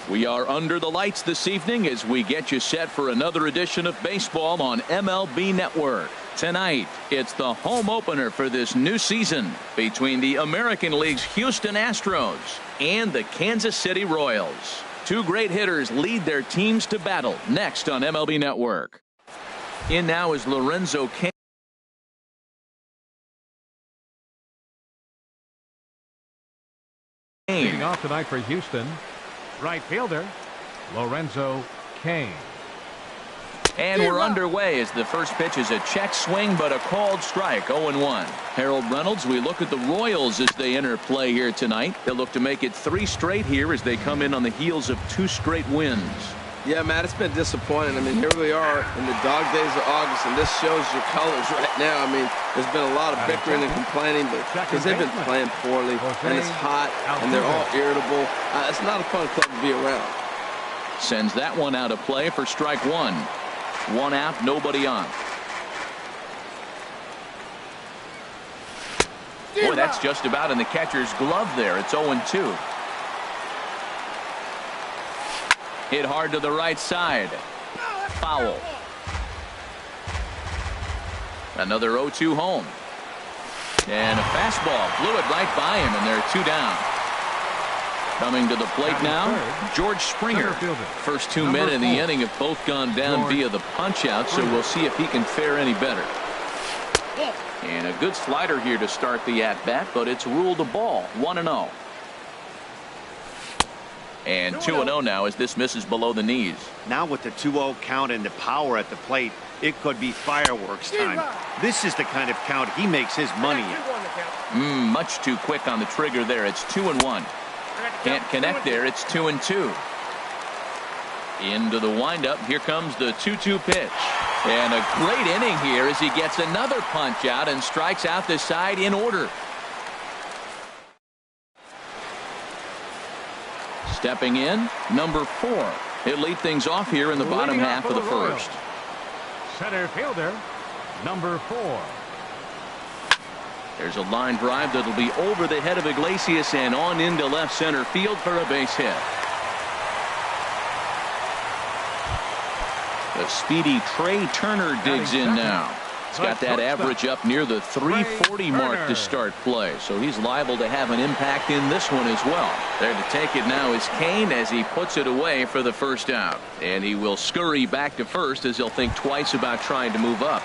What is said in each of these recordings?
We are under the lights this evening as we get you set for another edition of baseball on MLB Network. Tonight, it's the home opener for this new season between the American League's Houston Astros and the Kansas City Royals. Two great hitters lead their teams to battle next on MLB Network. In now is Lorenzo Cain. Leading off tonight for Houston, right fielder Lorenzo Cain. And we're underway as the first pitch is a check swing, but a called strike. 0-1. Harold Reynolds, we look at the Royals as they enter play here tonight. They'll look to make it 3 straight here as they come in on the heels of 2 straight wins. Yeah, Matt, it's been disappointing. I mean, here we are in the dog days of August, and this shows your colors right now. I mean, there's been a lot of bickering and complaining, but because they've been playing poorly, and it's hot, and they're all irritable. It's not a fun club to be around. Sends that one out of play for strike 1. 1 out, nobody on. Boy, that's just about in the catcher's glove there. It's 0-2. Hit hard to the right side. Foul. Another 0-2 home. And a fastball. Blew it right by him, and they're 2 down. Coming to the plate now, George Springer. First 2 men in the inning have both gone down via the punch-out, so we'll see if he can fare any better. And a good slider here to start the at-bat, but it's ruled a ball. 1-0. And 2-0 now as this misses below the knees. Now with the 2-0 count and the power at the plate, it could be fireworks time. This is the kind of count he makes his money in. Much too quick on the trigger there. It's 2-1. Can't connect there. It's 2-2. Into the windup. Here comes the 2-2 pitch. And a great inning here as he gets another punch out and strikes out the side in order. Stepping in, number 4. He'll lead things off here in the bottom half of the first. Center fielder, number 4. There's a line drive that'll be over the head of Iglesias and on into left center field for a base hit. The speedy Trey Turner digs in now. He's got that average up near the 340 mark to start play, so he's liable to have an impact in this one as well. There to take it now is Cain as he puts it away for the first out. And he will scurry back to first as he'll think twice about trying to move up.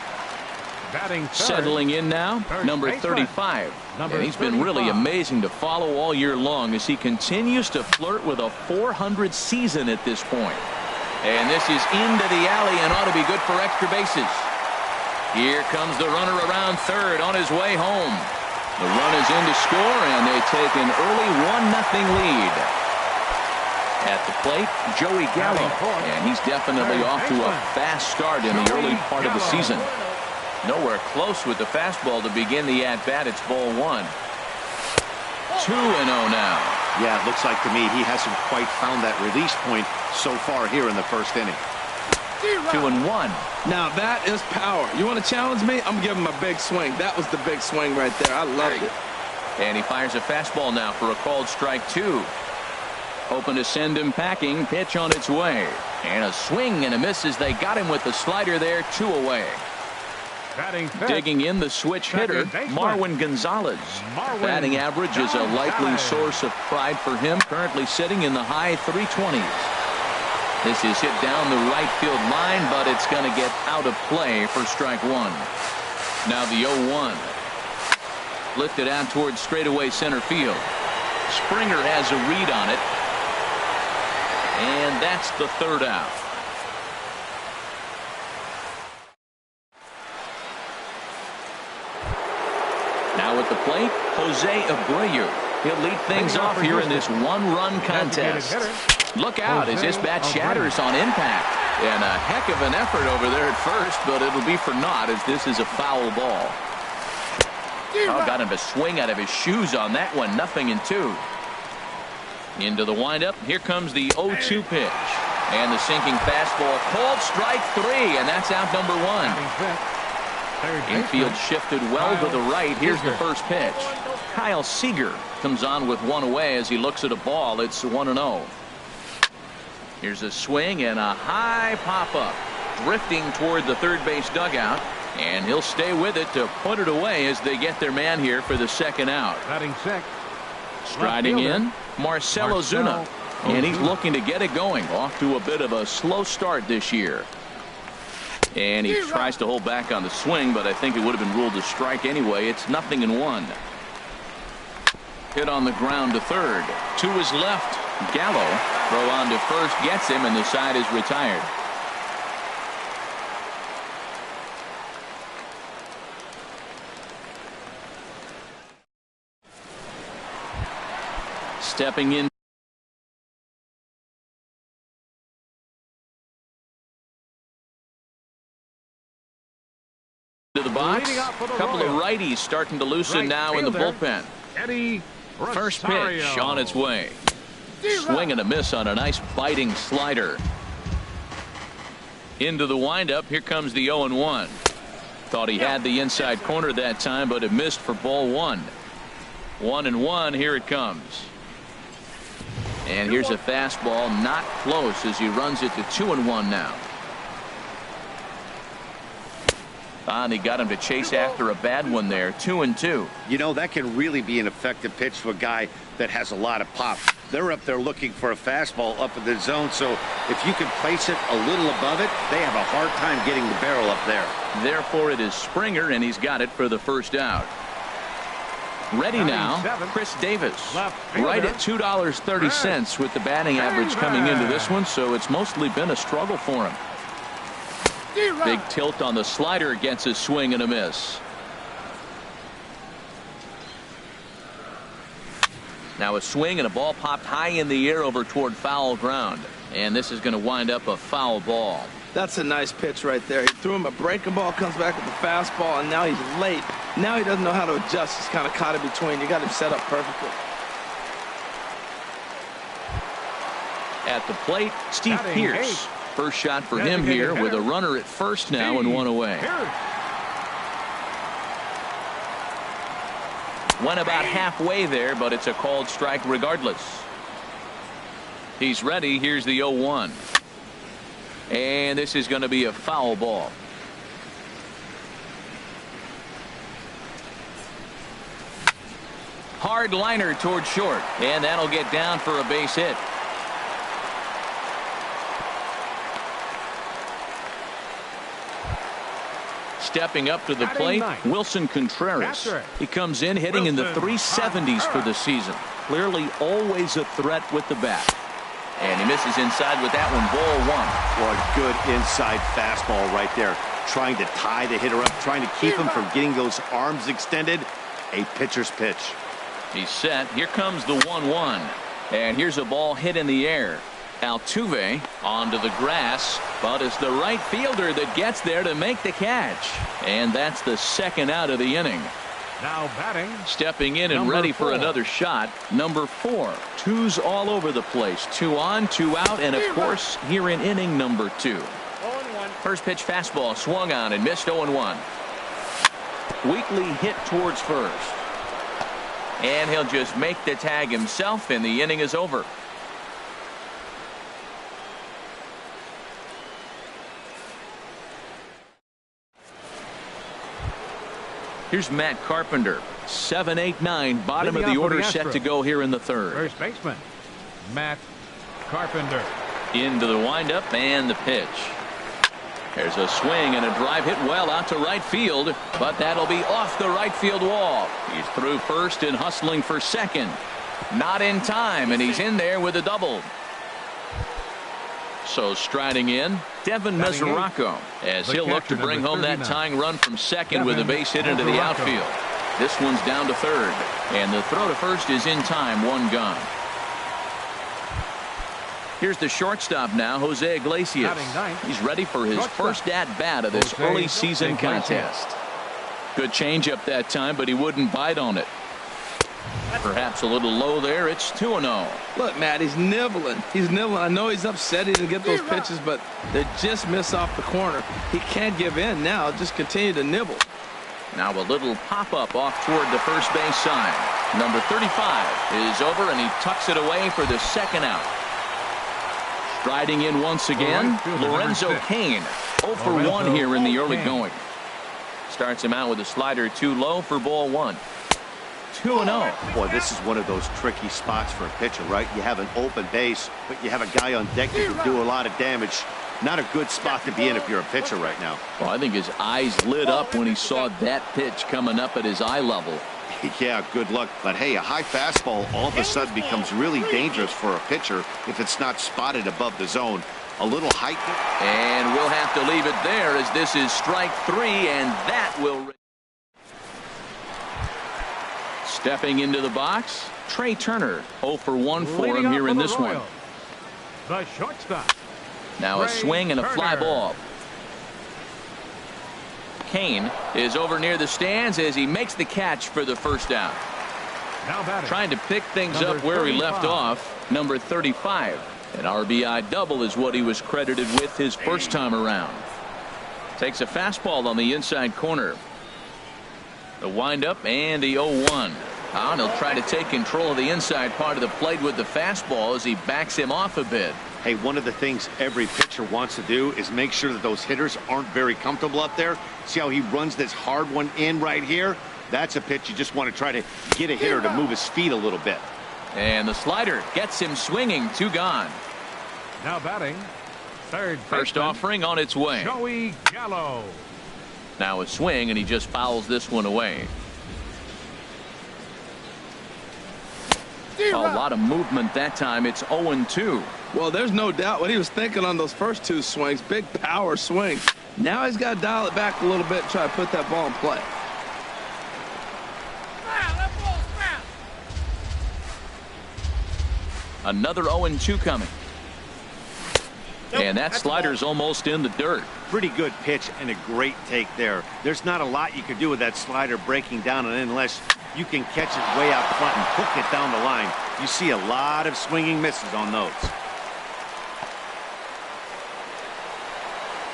Settling in now, number 35. And he's been really amazing to follow all year long as he continues to flirt with a 400 season at this point. And this is into the alley and ought to be good for extra bases. Here comes the runner around third on his way home. The run is in to score, and they take an early 1-0 lead. At the plate, Joey Gallo, and he's definitely off to a fast start in the early part of the season. Nowhere close with the fastball to begin the at-bat. It's ball 1. 2-0 now. Yeah, it looks like to me he hasn't quite found that release point so far here in the first inning. 2-1. Now that is power. You want to challenge me? I'm giving him a big swing. That was the big swing right there. I loved it. And he fires a fastball now for a called strike 2. Hoping to send him packing. Pitch on its way. And a swing and a miss as they got him with the slider there. 2 away. Digging in the switch hitter, Marwin Gonzalez. Batting average is a likely source of pride for him. Currently sitting in the high 320s. This is hit down the right field line, but it's going to get out of play for strike 1. Now the 0-1. Lifted out towards straightaway center field. Springer has a read on it. And that's the 3rd out. Now at the plate, Jose Abreu. He'll lead things off here in this 1-run contest. Look out as this bat shatters on impact. And a heck of an effort over there at first, but it'll be for naught as this is a foul ball. Oh, got him to swing out of his shoes on that one. 0-2. Into the windup. Here comes the 0-2 pitch. And the sinking fastball. Called strike 3, and that's out number 1. Infield shifted well to the right. Here's the first pitch. Kyle Seager comes on with 1 away as he looks at a ball. It's 1-0. Here's a swing and a high pop-up. Drifting toward the third base dugout. And he'll stay with it to put it away as they get their man here for the second out. Batting sixth. Striding in, Marcell Ozuna. And he's looking to get it going. Off to a bit of a slow start this year. And he tries to hold back on the swing, but I think it would have been ruled a strike anyway. It's 0-1. Hit on the ground to third. To his left, Gallo. Throw on to first gets him, and the side is retired. Stepping in to the box. A couple of righties starting to loosen now in the bullpen. First pitch on its way. Swing and a miss on a nice biting slider. Into the windup. Here comes the 0-1. Thought he had the inside corner that time, but it missed for ball one. 1-1. Here it comes. And here's a fastball not close as he runs it to 2-1 now. And he got him to chase after a bad one there. 2-2. You know, that can really be an effective pitch to a guy that has a lot of pop. They're up there looking for a fastball up in the zone, so if you can place it a little above it, they have a hard time getting the barrel up there. Therefore, it is Springer, and he's got it for the first out. Ready now, Chris Davis. Right at $2.30 with the batting average coming into this one, so it's mostly been a struggle for him. Big tilt on the slider, gets a swing and a miss. Now a swing and a ball popped high in the air over toward foul ground. And this is going to wind up a foul ball. That's a nice pitch right there. He threw him a breaking ball, comes back with the fastball, and now he's late. Now he doesn't know how to adjust. He's kind of caught in between. You got him set up perfectly. At the plate, Steve Pearce. First shot for him here with a runner at first now and one away. Went about halfway there, but it's a called strike regardless. He's ready. Here's the 0-1. And this is going to be a foul ball. Hard liner toward short, and that'll get down for a base hit. Stepping up to the plate, Wilson Contreras. He comes in hitting in the 370s for the season. Clearly always a threat with the bat. And he misses inside with that one. Ball one. Well, a good inside fastball right there. Trying to tie the hitter up, trying to keep him from getting those arms extended. A pitcher's pitch. He's set. Here comes the 1-1. And here's a ball hit in the air. Altuve onto the grass, but it's the right fielder that gets there to make the catch. And that's the second out of the inning. Now batting. Stepping in and ready for another shot, number 4. Twos all over the place. 2 on, 2 out, and of course here in inning number 2. First pitch fastball swung on and missed. 0-1. Weakly hit towards first. And he'll just make the tag himself, and the inning is over. Here's Matt Carpenter. 7, 8, 9. Bottom of the order set to go here in the third. First baseman, Matt Carpenter. Into the windup and the pitch. There's a swing and a drive hit well out to right field, but that'll be off the right field wall. He's through first and hustling for second. Not in time, and he's in there with a double. So striding in, Devin Mesoraco, as he'll look to bring home that tying run from second with a base hit into the outfield. This one's down to third, and the throw to first is in time. One gone. Here's the shortstop now, Jose Iglesias. He's ready for his first at-bat of this early season contest. Good changeup that time, but he wouldn't bite on it. Perhaps a little low there. It's 2-0. Look, Matt, he's nibbling. He's nibbling. I know he's upset he didn't get those pitches, but they just miss off the corner. He can't give in now. Just continue to nibble. Now a little pop-up off toward the first base side. Number 35 is over, and he tucks it away for the second out. Striding in once again, Lorenzo Cain. 0 for 1 here in the early going. Starts him out with a slider too low for ball 1. 2-0. Boy, this is one of those tricky spots for a pitcher, right? You have an open base, but you have a guy on deck that can do a lot of damage. Not a good spot to be in if you're a pitcher right now. Well, I think his eyes lit up when he saw that pitch coming up at his eye level. Yeah, good luck. But hey, a high fastball all of a sudden becomes really dangerous for a pitcher if it's not spotted above the zone. A little height. And we'll have to leave it there as this is strike 3, and that will. Stepping into the box, Trey Turner. 0 for 1 for him here in this one. The shortstop. Now a swing and a fly ball. Cain is over near the stands as he makes the catch for the first out. Now batting. Trying to pick things up where he left off. Number 35. An RBI double is what he was credited with his first time around. Takes a fastball on the inside corner. The windup and the 0-1. And he'll try to take control of the inside part of the plate with the fastball as he backs him off a bit. Hey, one of the things every pitcher wants to do is make sure that those hitters aren't very comfortable up there. See how he runs this hard one in right here? That's a pitch you just want to try to get a hitter to move his feet a little bit. And the slider gets him swinging. 2 gone. Now batting. Third First offering on its way. Joey Gallo. Now a swing, and he just fouls this one away. A lot of movement that time. It's 0-2. Well, there's no doubt what he was thinking on those first 2 swings. Big power swings. Now he's got to dial it back a little bit and try to put that ball in play. Another 0-2 coming. And that slider's almost in the dirt. Pretty good pitch and a great take there. There's not a lot you can do with that slider breaking down and in unless you can catch it way out front and hook it down the line. You see a lot of swinging misses on those.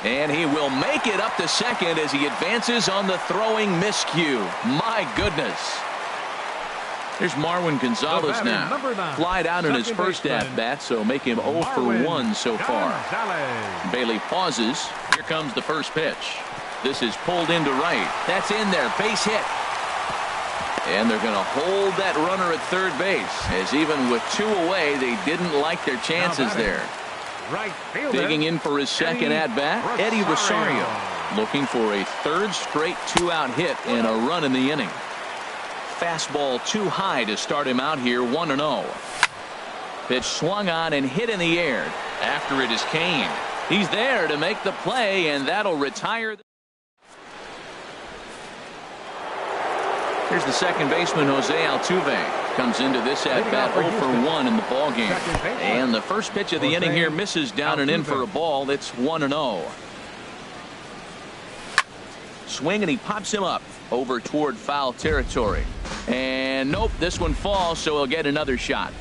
And he will make it up to second as he advances on the throwing miscue. My goodness. There's Marwin Gonzalez now. Flied out in his first at-bat, so make him 0 for 1 so far. Bailey pauses. Here comes the first pitch. This is pulled into right. That's in there. Base hit. And they're going to hold that runner at third base, as even with 2 away, they didn't like their chances there. Right fielder. Digging in for his second at-bat, Eddie Rosario. Looking for a third straight 2-out hit and a run in the inning. Fastball too high to start him out here. 1-0. Pitch swung on and hit in the air. After it is Cain. He's there to make the play, and that'll retire. Here's the second baseman, Jose Altuve. Comes into this at-bat 0 for 1 in the ballgame. And the first pitch of the inning here misses down and in for a ball. It's 1-0. Swing, and he pops him up over toward foul territory. And nope, this one falls, so he'll get another shot.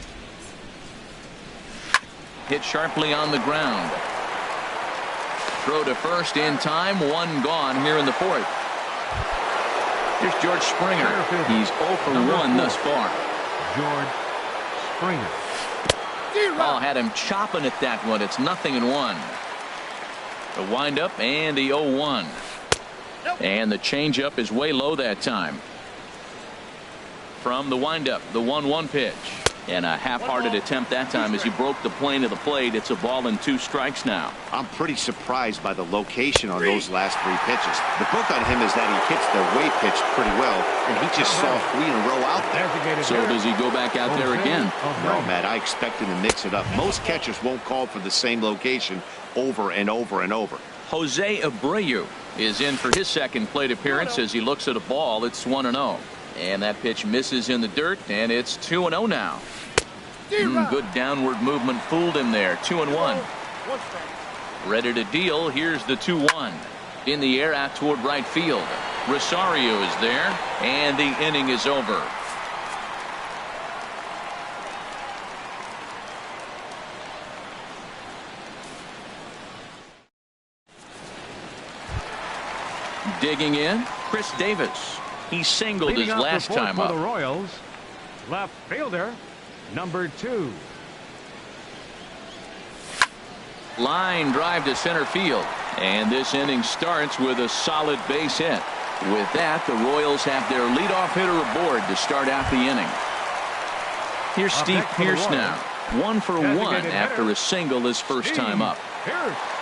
Hit sharply on the ground. Throw to first in time. 1 gone here in the 4th. Here's George Springer. He's 0 for 1 thus far. George Springer. Oh, had him chopping at that one. It's 0-1. The windup and the 0-1. And the changeup is way low that time. From the windup, the 1-1 pitch. And a half-hearted attempt that time as he broke the plane of the plate. It's a ball and 2 strikes now. I'm pretty surprised by the location on those last 3 pitches. The book on him is that he hits the way pitch pretty well, and he just saw 3 in a row out there. So does he go back out there again? No, Matt, I expect him to mix it up. Most catchers won't call for the same location over and over and over. Jose Abreu is in for his second plate appearance as he looks at a ball. It's 1-0. And that pitch misses in the dirt, and it's 2-0 now. Good downward movement fooled him there. 2-1. Ready to deal. Here's the 2-1. In the air out toward right field. Rosario is there, and the inning is over. Digging in, Chris Davis. He singled his last time up. For the Royals, left fielder, number 2. Line drive to center field. And this inning starts with a solid base hit. With that, the Royals have their leadoff hitter aboard to start out the inning. Here's Steve Pearce now. 1 for 1 after a single his first time up.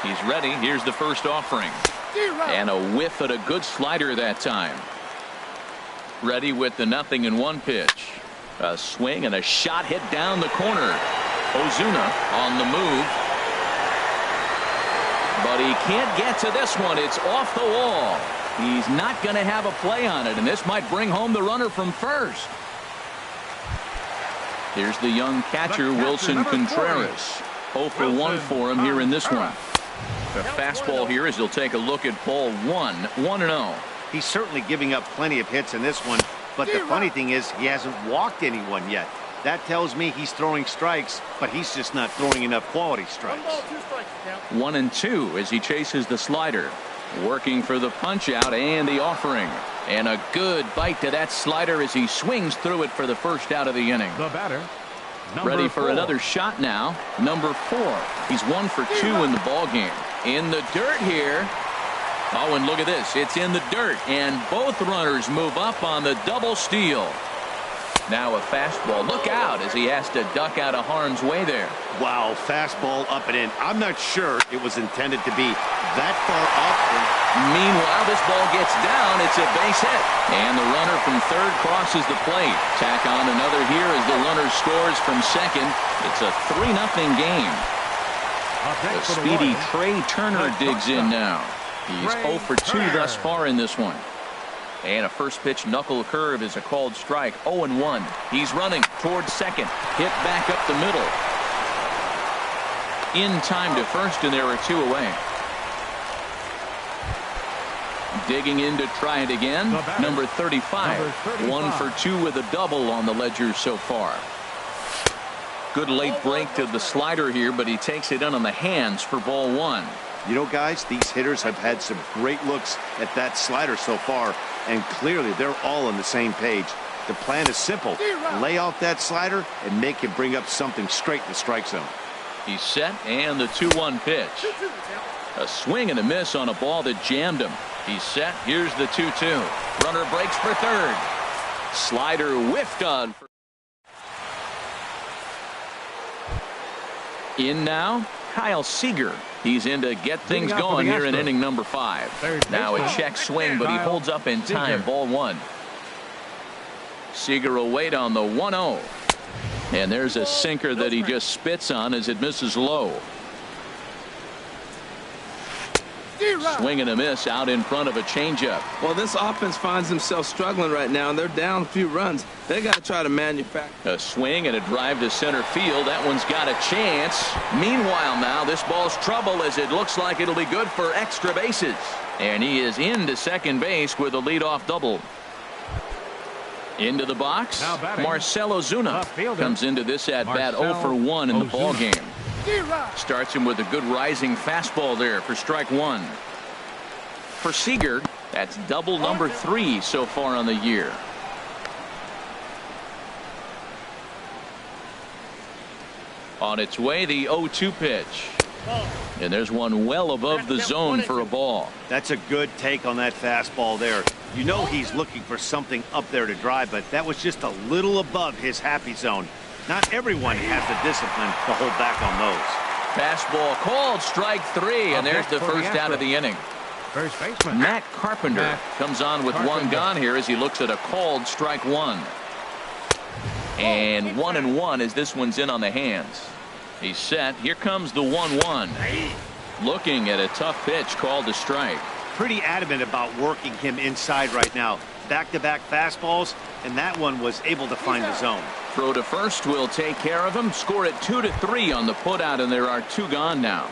He's ready. Here's the first offering. And a whiff at a good slider that time. Ready with the 0-1 pitch. A swing and a shot hit down the corner. Ozuna on the move. But he can't get to this one. It's off the wall. He's not going to have a play on it, and this might bring home the runner from first. Here's the young catcher, Wilson Contreras. 0 for 1 for him here in this one. A fastball here as he'll take a look at ball 1. 1-0. He's certainly giving up plenty of hits in this one, but the funny thing is he hasn't walked anyone yet. That tells me he's throwing strikes, but he's just not throwing enough quality strikes. 1-2 as he chases the slider. Working for the punch out and the offering. And a good bite to that slider as he swings through it for the first out of the inning. The batter, ready for another shot now. Number 4. He's 1 for 2 in the ball game. In the dirt here. Oh, and look at this. It's in the dirt, and both runners move up on the double steal. Now a fastball. Look out as he has to duck out of harm's way there. Wow, fastball up and in. I'm not sure it was intended to be that far up. Meanwhile, this ball gets down. It's a base hit. And the runner from third crosses the plate. Tack on another here as the runner scores from second. It's a 3-0 game. The speedy Trey Turner digs in now. He's 0 for 2 thus far in this one. And a first pitch knuckle curve is a called strike. 0-1. He's running towards second. Hit back up the middle. In time to first, and there are 2 away. Digging in to try it again. Number 35. 1 for 2 with a double on the ledger so far. Good late break to the slider here, but he takes it in on the hands for ball 1. You know, guys, these hitters have had some great looks at that slider so far, and clearly they're all on the same page. The plan is simple. Lay off that slider and make him bring up something straight in the strike zone. He's set, and the 2-1 pitch. A swing and a miss on a ball that jammed him. He's set. Here's the 2-2. Runner breaks for third. Slider whiffed on. In now, Kyle Seager. He's in to get things going here in inning number 5. Now a check swing, but he holds up in time. Ball 1. Seager will wait on the 1-0. And there's a sinker that he just spits on as it misses low. Swing and a miss out in front of a changeup. Well, this offense finds themselves struggling right now, and they're down a few runs. They got to try to manufacture. A swing and a drive to center field. That one's got a chance. Meanwhile, now this ball's trouble as it looks like it'll be good for extra bases. And he is into second base with a leadoff double. Into the box. Marcell Ozuna comes into this at bat 0 for 1 in the ball game. Starts him with a good rising fastball there for strike 1. For Seager, that's double number 3 so far on the year. On its way, the 0-2 pitch. And there's one well above the zone for a ball. That's a good take on that fastball there. You know he's looking for something up there to drive, but that was just a little above his happy zone. Not everyone has the discipline to hold back on those. Fastball called, strike 3, and there's the first out of the inning. First baseman Matt Carpenter comes on with one gone here as he looks at a called strike 1. And 1-1 as this one's in on the hands. He's set. Here comes the 1-1. Looking at a tough pitch called a strike. Pretty adamant about working him inside right now. Back-to-back fastballs, and that one was able to find the zone. Throw to first will take care of him. Score it 2-3 on the putout, and there are 2 gone now.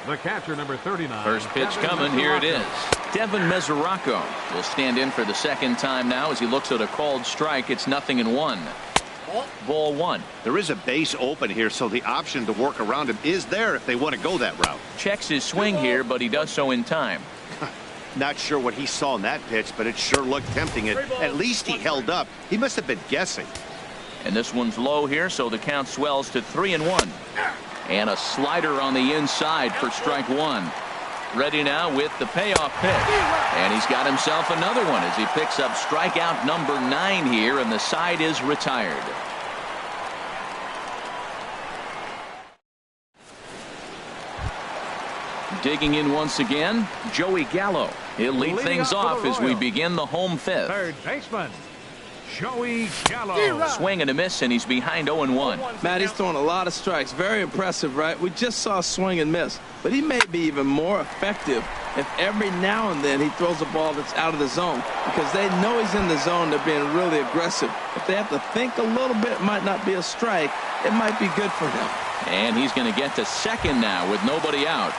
The catcher, number 39. First pitch coming. Here it is. Devin Mesoraco will stand in for the second time now as he looks at a called strike. It's 0-1. Ball 1. There is a base open here, so the option to work around him is there if they want to go that route. Checks his swing here, but he does so in time. Not sure what he saw in that pitch, but it sure looked tempting. At least he held up. He must have been guessing. And this one's low here, so the count swells to 3-1. And a slider on the inside for strike one. Ready now with the payoff pitch. And he's got himself another one as he picks up strikeout number 9 here, and the side is retired. Digging in once again, Joey Gallo. He'll lead things off as we begin the home fifth. Third baseman, Joey Gallo. Swing and a miss, and he's behind 0-1. Matt, he's throwing a lot of strikes. Very impressive, right? We just saw a swing and miss. But he may be even more effective if every now and then he throws a ball that's out of the zone, because they know he's in the zone. They're being really aggressive. If they have to think a little bit, it might not be a strike. It might be good for him. And he's going to get to second now with nobody out.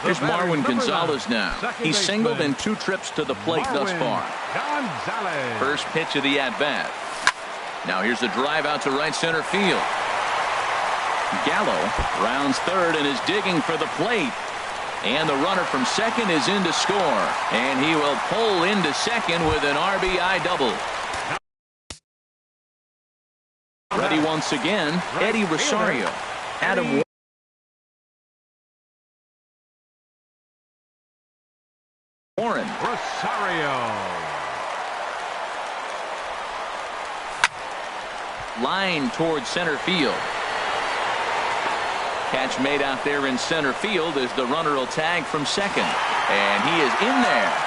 Here's Marwin Gonzalez now. He's singled in 2 trips to the plate thus far. Gonzalez. First pitch of the at-bat. Now here's a drive out to right center field. Gallo rounds third and is digging for the plate. And the runner from second is in to score. And he will pull into second with an RBI double. Ready once again, Eddie Rosario. Adam Warren. Rosario. Line towards center field. Catch made out there in center field as the runner will tag from second. And he is in there.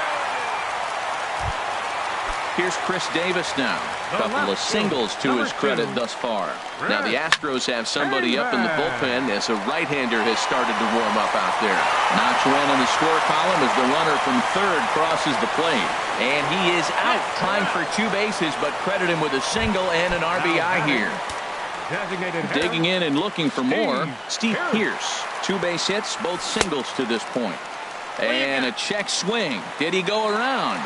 Here's Chris Davis now. A couple of singles to his credit thus far. Now the Astros have somebody up in the bullpen as a right-hander has started to warm up out there. Knocks one on the score column as the runner from third crosses the plate. And he is out trying for 2 bases, but credit him with a single and an RBI here. Digging in and looking for more, Steve Pearce. 2 base hits, both singles to this point. And a check swing. Did he go around?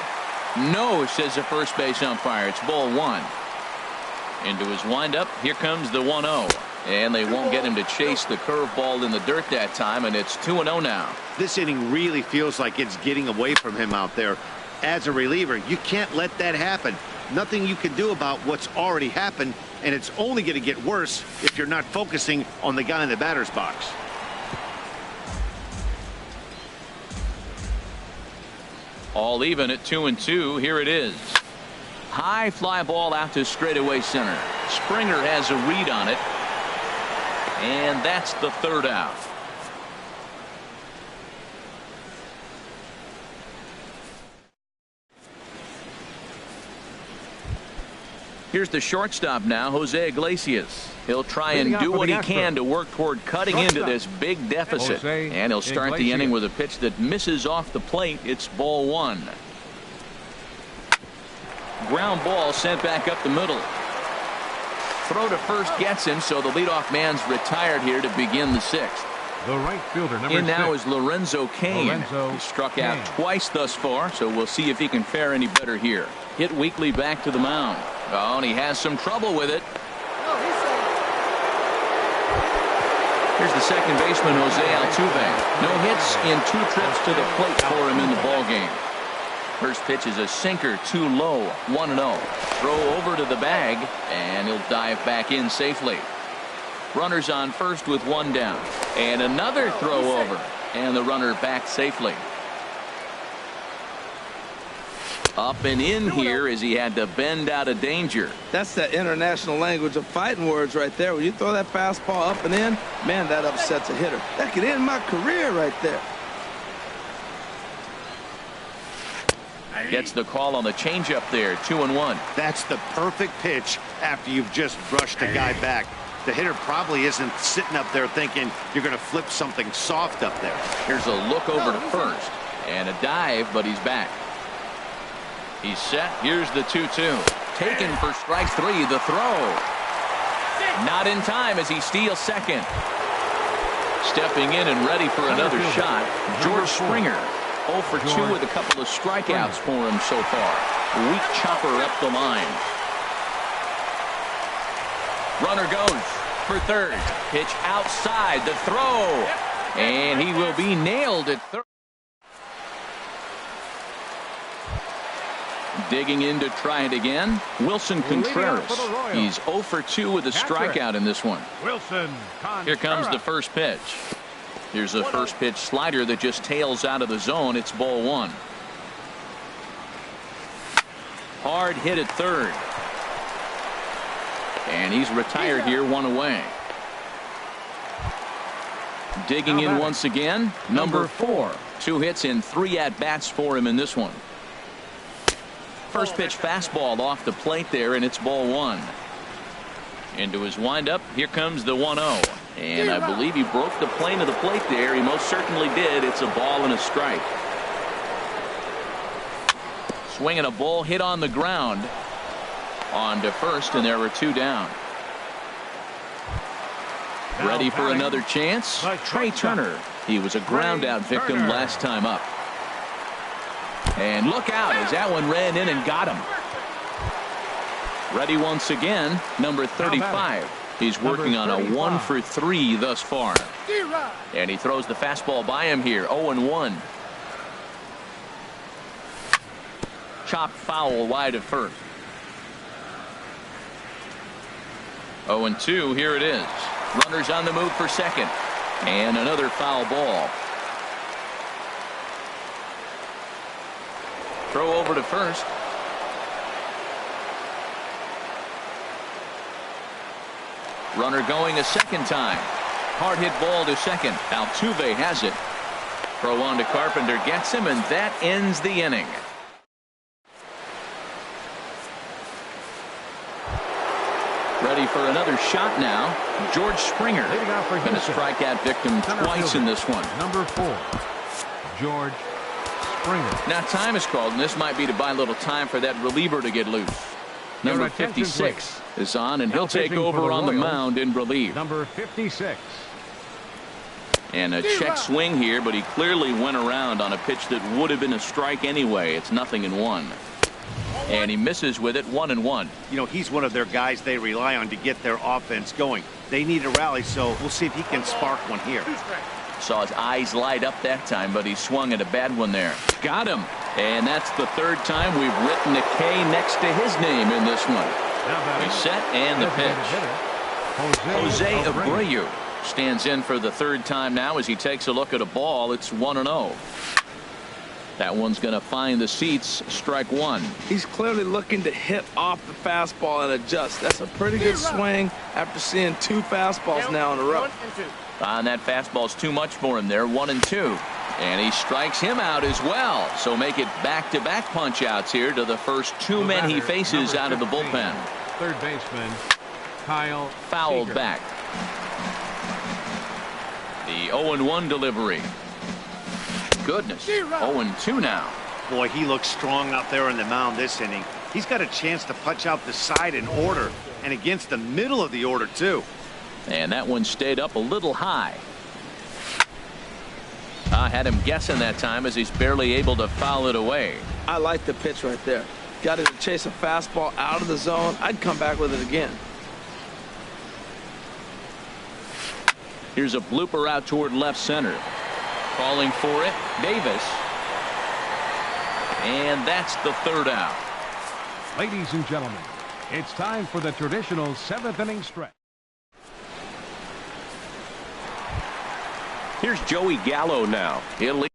No, says the first base umpire. It's ball 1. Into his windup. Here comes the 1-0. And they won't get him to chase the curveball in the dirt that time, and it's 2-0 now. This inning really feels like it's getting away from him out there. As a reliever, you can't let that happen. Nothing you can do about what's already happened, and it's only going to get worse if you're not focusing on the guy in the batter's box. All even at 2-2. Here it is. High fly ball out to straightaway center. Springer has a read on it. And that's the third out. Here's the shortstop now, Jose Iglesias. He'll try and do what he can to work toward cutting into this big deficit. And he'll start the inning with a pitch that misses off the plate. It's ball 1. Ground ball sent back up the middle. Throw to first gets him, so the leadoff man's retired here to begin the 6th. The right fielder, number 6. In now is Lorenzo Cain. He struck out twice thus far, so we'll see if he can fare any better here. Hit weakly back to the mound. Oh, and he has some trouble with it. Here's the second baseman, Jose Altuve. No hits in 2 trips to the plate for him in the ballgame. First pitch is a sinker, too low, 1-0. Throw over to the bag, and he'll dive back in safely. Runners on first with 1 down. And another throw over, and the runner back safely. Up and in here as he had to bend out of danger. That's that international language of fighting words right there. When you throw that fastball up and in, man, that upsets a hitter. That could end my career right there. Gets the call on the changeup there, 2-1. That's the perfect pitch after you've just brushed a guy back. The hitter probably isn't sitting up there thinking you're going to flip something soft up there. Here's a look over to first and a dive, but he's back. He's set. Here's the 2-2. Taken for strike 3. The throw. Not in time as he steals second. Stepping in and ready for another shot, George Springer. 0 for 2 with a couple of strikeouts for him so far. Weak chopper up the line. Runner goes for third. Pitch outside. The throw. And he will be nailed at third. Digging in to try it again, Wilson Contreras. He's 0 for 2 with a strikeout in this one. Wilson Contreras. Here comes the first pitch. Here's a first pitch slider that just tails out of the zone. It's ball 1. Hard hit at third. And he's retired here, 1 away. Digging in once again, number 4. 2 hits and 3 at-bats for him in this one. First pitch fastball off the plate there, and it's ball 1. Into his windup, here comes the 1-0. And I believe he broke the plane of the plate there. He most certainly did. It's a ball and a strike. Swinging a ball hit on the ground. On to first, and there were 2 down. Ready for another chance? Trey Turner. He was a ground-out victim last time up. And look out as that one ran in and got him. Ready once again, number 35. He's working on a 1 for 3 thus far. And he throws the fastball by him here, 0-1. Chopped foul wide of first. 0-2, here it is. Runners on the move for second. And another foul ball. Throw over to first. Runner going a second time. Hard hit ball to second. Altuve has it. Throw on to Carpenter, gets him, and that ends the inning. Ready for another shot now. George Springer. Been a strikeout victim twice in this one. Number 4, George Springer. Now time is called, and this might be to buy a little time for that reliever to get loose. Number 56 is on, and he'll take over on the mound in relief. Number 56. And a check swing here, but he clearly went around on a pitch that would have been a strike anyway. It's 0-1. And he misses with it, 1-1. You know, he's one of their guys they rely on to get their offense going. They need a rally, so we'll see if he can spark one here. Saw his eyes light up that time, but he swung at a bad one there. Got him. And that's the 3rd time we've written a K next to his name in this one. He's set, and the pitch. Jose Abreu stands in for the 3rd time now as he takes a look at a ball. It's 1-0. That one's going to find the seats. Strike 1. He's clearly looking to hit off the fastball and adjust. That's a pretty good swing after seeing 2 fastballs now in a row. And that fastball's too much for him there. 1-2. And he strikes him out as well. So make it back-to-back punch-outs here to the first 2 men he faces out of the bullpen. Third baseman Kyle fouled Seager. back. The 0-1 delivery. Goodness. 0-2 now. Boy, he looks strong out there on the mound this inning. He's got a chance to punch out the side in order, and against the middle of the order, too. And that one stayed up a little high. I had him guessing that time as he's barely able to foul it away. I like the pitch right there. Got him to chase a fastball out of the zone. I'd come back with it again. Here's a blooper out toward left center. Calling for it, Davis. And that's the 3rd out. Ladies and gentlemen, it's time for the traditional 7th inning stretch. Here's Joey Gallo now. He'll lead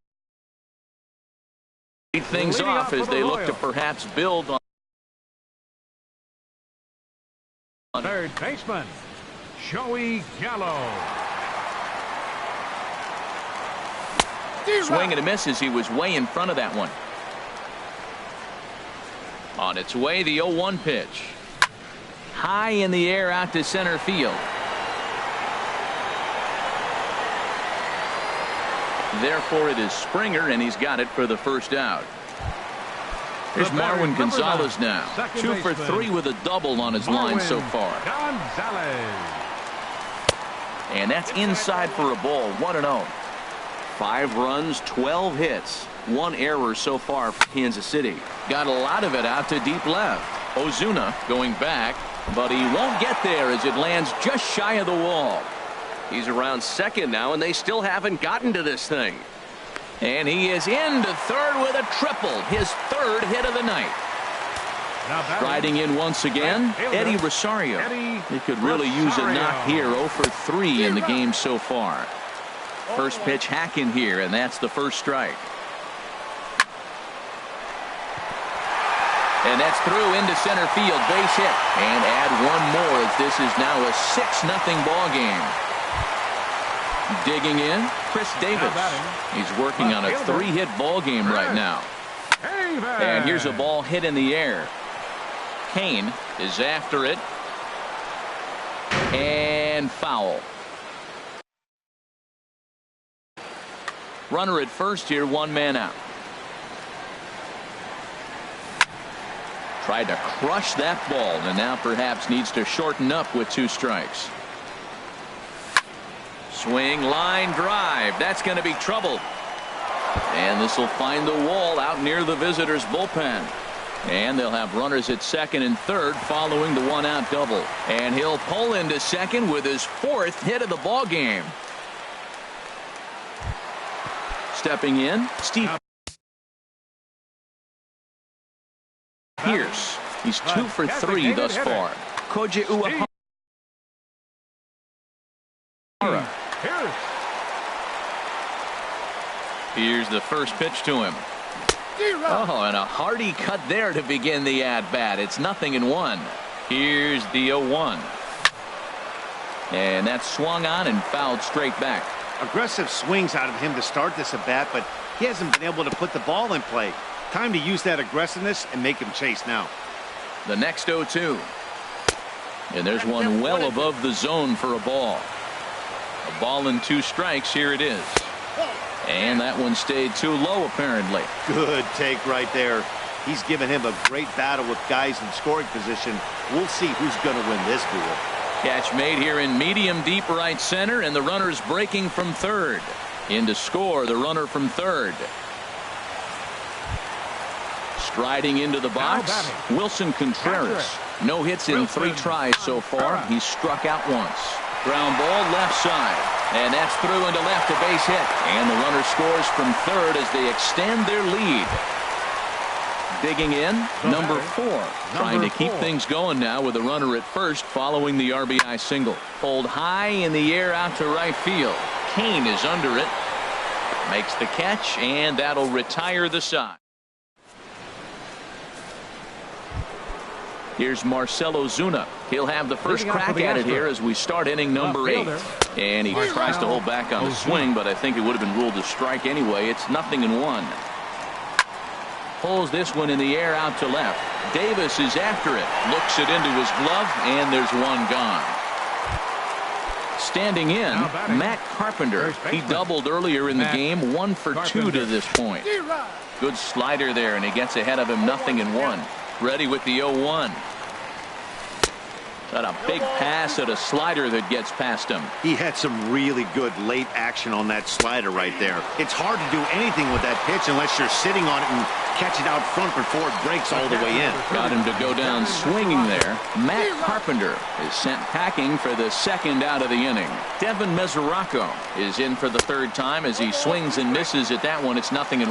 things off as they look to perhaps build on. Third baseman Joey Gallo. Swing and a miss as he was way in front of that one. On its way, the 0-1 pitch. High in the air out to center field. Therefore, it is Springer, and he's got it for the 1st out. Here's Marwin Gonzalez now. 2 for 3 with a double on his line so far. Gonzalez. And that's inside for a ball. 1-0. 5 runs, 12 hits, 1 error so far for Kansas City. Got a lot of it out to deep left. Ozuna going back, but he won't get there as it lands just shy of the wall. He's around second now, and they still haven't gotten to this thing. And he is into third with a triple, his 3rd hit of the night. Riding in once again, Eddie Rosario. He could really use a knock here. 0 for 3 in the game so far. First pitch hacking here, and that's the first strike. And that's through into center field, base hit. And add one more as this is now a 6-0 ball game. Digging in, Chris Davis. He's working on a 3-hit ball game right now. And here's a ball hit in the air. Kane is after it. And foul. Runner at first here, 1 man out. Tried to crush that ball and now perhaps needs to shorten up with 2 strikes. Swing, line drive. That's going to be trouble. And this will find the wall out near the visitors' bullpen. And they'll have runners at second and third following the 1-out double. And he'll pull into second with his 4th hit of the ball game. Stepping in, Steve Pierce. He's 2 for 3 thus far. Koji Uehara. Here's the first pitch to him. Oh, and a hearty cut there to begin the at-bat. It's 0-1. Here's the 0-1. And that's swung on and fouled straight back. Aggressive swings out of him to start this at-bat, but he hasn't been able to put the ball in play. Time to use that aggressiveness and make him chase now. The next 0-2. And there's one well above the zone for a ball. A ball and 2 strikes. Here it is. And that one stayed too low, apparently. Good take right there. He's given him a great battle with guys in scoring position. We'll see who's going to win this duel. Catch made here in medium deep right center, and the runner's breaking from third. In to score, the runner from third. Striding into the box, Wilson Contreras. No hits in 3 tries so far. He's struck out once. Ground ball left side. And that's through into left, a base hit. And the runner scores from third as they extend their lead. Digging in, number 4. Trying to keep things going now with a runner at first following the RBI single. Pulled high in the air out to right field. Kane is under it. Makes the catch, and that'll retire the side. Here's Marcelo Zuna. He'll have the first crack at it here as we start inning number 8. And he tries to hold back on the swing, but I think it would have been ruled a strike anyway. It's 0-1. Pulls this one in the air out to left. Davis is after it. Looks it into his glove, and there's one gone. Standing in, Matt Carpenter. He doubled earlier in the game. 1 for 2 to this point. Good slider there, and he gets ahead of him. 0-1. Ready with the 0-1. Got a big pass at a slider that gets past him. He had some really good late action on that slider right there. It's hard to do anything with that pitch unless you're sitting on it and catch it out front before it breaks all the way in. Got him to go down swinging there. Matt Carpenter is sent packing for the 2nd out of the inning. Devin Mesoraco is in for the 3rd time as he swings and misses at that one. It's 0-1.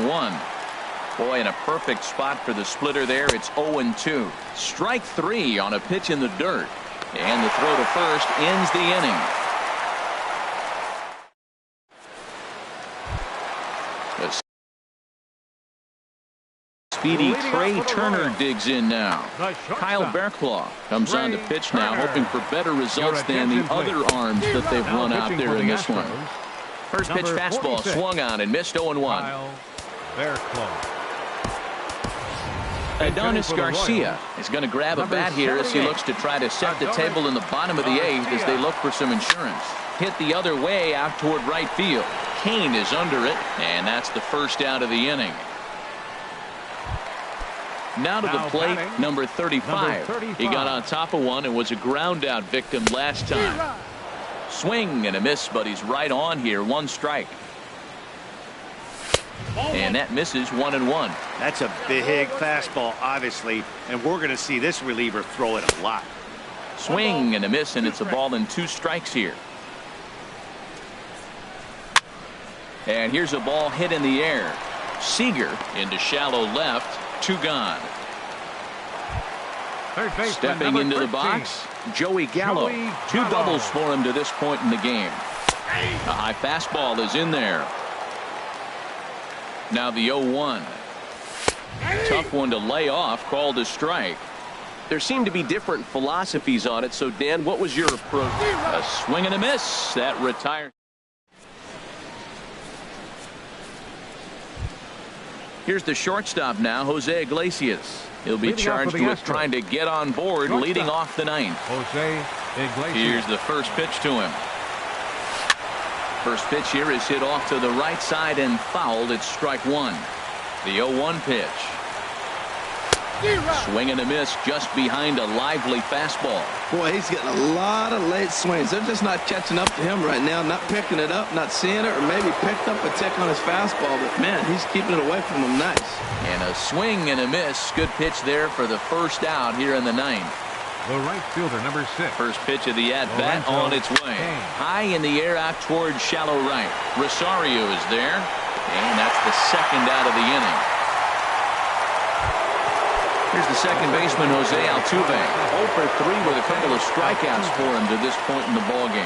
Boy, in a perfect spot for the splitter there. It's 0-2. Strike 3 on a pitch in the dirt. And the throw to first ends the inning. The speedy Trey Turner digs in now. Kyle Bearclaw comes on to pitch now, hoping for better results than the other arms that they've run out there in this one. First pitch fastball swung on and missed. 0-1. Adonis Garcia is going to grab a bat here as he looks to try to set the table in the bottom of the 8th as they look for some insurance. Hit the other way out toward right field. Kane is under it, and that's the 1st out of the inning. Now to the plate, number 35. He got on top of one and was a ground out victim last time. Swing and a miss, but he's right on here. 1 strike. And that misses. 1-1. That's a big fastball, obviously, and we're going to see this reliever throw it a lot. Swing and a miss, and it's a ball and 2 strikes here. And here's a ball hit in the air. Seager into shallow left. 2 gone. Stepping into the box, Joey Gallo. Two doubles for him to this point in the game. A high fastball is in there. Now the 0-1. Tough one to lay off, called a strike. There seem to be different philosophies on it. So, Dan, what was your approach? A swing and a miss. That retires. Here's the shortstop now, Jose Iglesias. He'll be charged with trying to get on board, leading off the ninth. Jose Iglesias. Here's the first pitch to him. First pitch here is hit off to the right side and fouled. It's strike one. The 0-1 pitch. Swing and a miss just behind a lively fastball. Boy, he's getting a lot of late swings. They're just not catching up to him right now, not picking it up, not seeing it, or maybe picked up a tick on his fastball. But, man, he's keeping it away from him nice. And a swing and a miss. Good pitch there for the first out here in the ninth. The right fielder, number 6. First pitch of the at-bat on its way. High in the air out towards shallow right. Rosario is there, and that's the second out of the inning. Here's the second baseman, Jose Altuve. 0 for 3 with a couple of strikeouts for him to this point in the ballgame.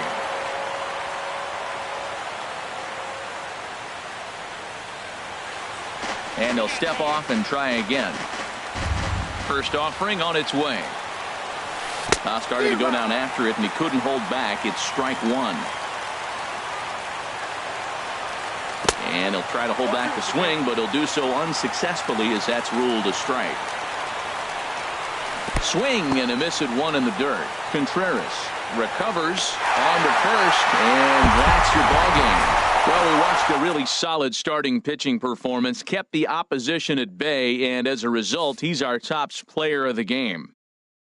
And he'll step off and try again. First offering on its way. Started to go down after it, and he couldn't hold back. It's strike one. And he'll try to hold back the swing, but he'll do so unsuccessfully as that's ruled a strike. Swing and a miss at one in the dirt. Contreras recovers on to first, and that's your ball game. Well, we watched a really solid starting pitching performance, kept the opposition at bay, and as a result, he's our top player of the game.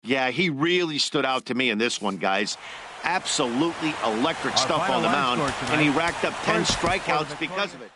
Yeah, he really stood out to me in this one, guys. Absolutely electric stuff on the mound, and he racked up 10 strikeouts because of it.